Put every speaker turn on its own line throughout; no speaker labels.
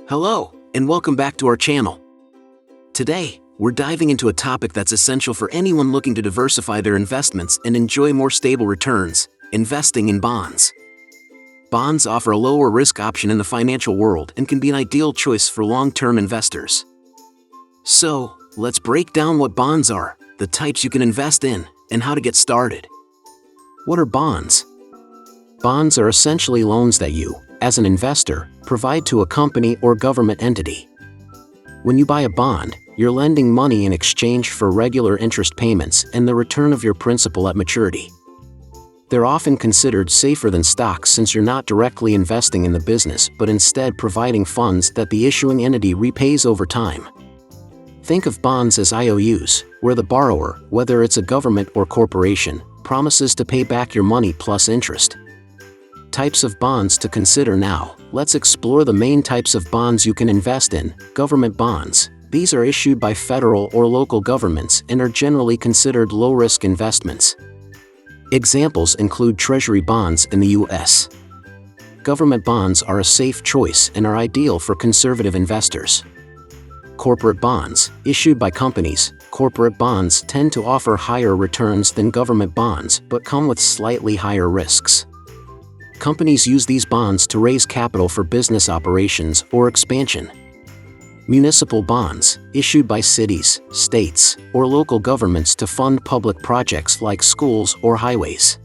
Hello, and welcome back to our channel. Today, we're diving into a topic that's essential for anyone looking to diversify their investments and enjoy more stable returns: investing in bonds. Bonds offer a lower risk option in the financial world and can be an ideal choice for long-term investors. So, let's break down what bonds are, the types you can invest in, and how to get started. What are bonds? Bonds are essentially loans that you, as an investor, provide to a company or government entity. When you buy a bond, you're lending money in exchange for regular interest payments and the return of your principal at maturity. They're often considered safer than stocks since you're not directly investing in the business but instead providing funds that the issuing entity repays over time. Think of bonds as IOUs, where the borrower, whether it's a government or corporation, promises to pay back your money plus interest. Types of bonds to consider now. Let's explore the main types of bonds you can invest in. Government bonds. These are issued by federal or local governments and are generally considered low-risk investments. Examples include Treasury bonds in the U.S. Government bonds are a safe choice and are ideal for conservative investors. Corporate bonds, issued by companies. Corporate bonds tend to offer higher returns than government bonds but come with slightly higher risks. Companies use these bonds to raise capital for business operations or expansion. Municipal bonds, issued by cities, states, or local governments to fund public projects like schools or highways.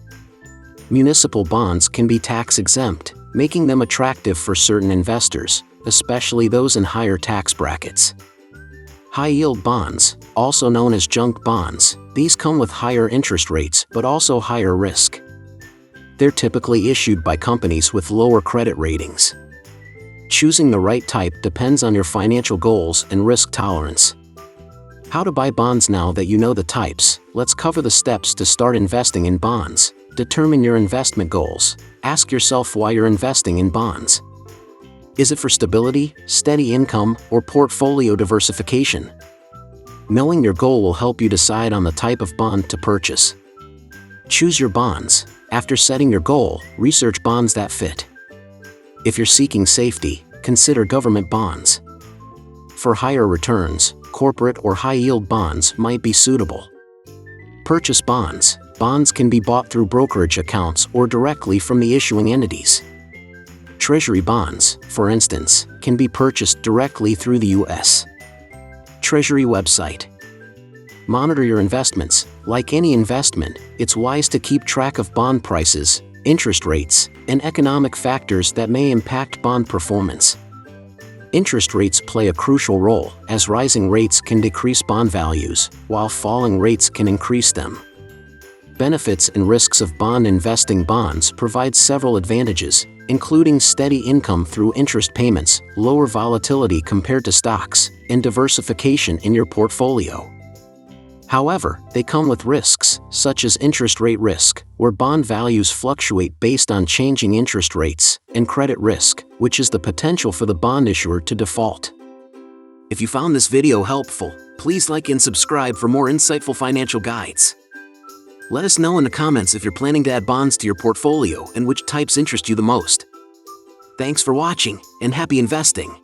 Municipal bonds can be tax-exempt, making them attractive for certain investors, especially those in higher tax brackets. High-yield bonds, also known as junk bonds, these come with higher interest rates but also higher risk. They're typically issued by companies with lower credit ratings. Choosing the right type depends on your financial goals and risk tolerance. How to buy bonds? Now that you know the types, let's cover the steps to start investing in bonds. Determine your investment goals. Ask yourself why you're investing in bonds. Is it for stability, steady income, or portfolio diversification? Knowing your goal will help you decide on the type of bond to purchase. Choose your bonds. After setting your goal, research bonds that fit. If you're seeking safety, consider government bonds. For higher returns, corporate or high-yield bonds might be suitable. Purchase bonds. Bonds can be bought through brokerage accounts or directly from the issuing entities. Treasury bonds, for instance, can be purchased directly through the U.S. Treasury website. Monitor your investments. Like any investment, it's wise to keep track of bond prices, interest rates, and economic factors that may impact bond performance. Interest rates play a crucial role, as rising rates can decrease bond values, while falling rates can increase them. Benefits and risks of bond investing. Bonds provide several advantages, including steady income through interest payments, lower volatility compared to stocks, and diversification in your portfolio. However, they come with risks, such as interest rate risk, where bond values fluctuate based on changing interest rates, and credit risk, which is the potential for the bond issuer to default. If you found this video helpful, please like and subscribe for more insightful financial guides. Let us know in the comments if you're planning to add bonds to your portfolio and which types interest you the most. Thanks for watching, and happy investing!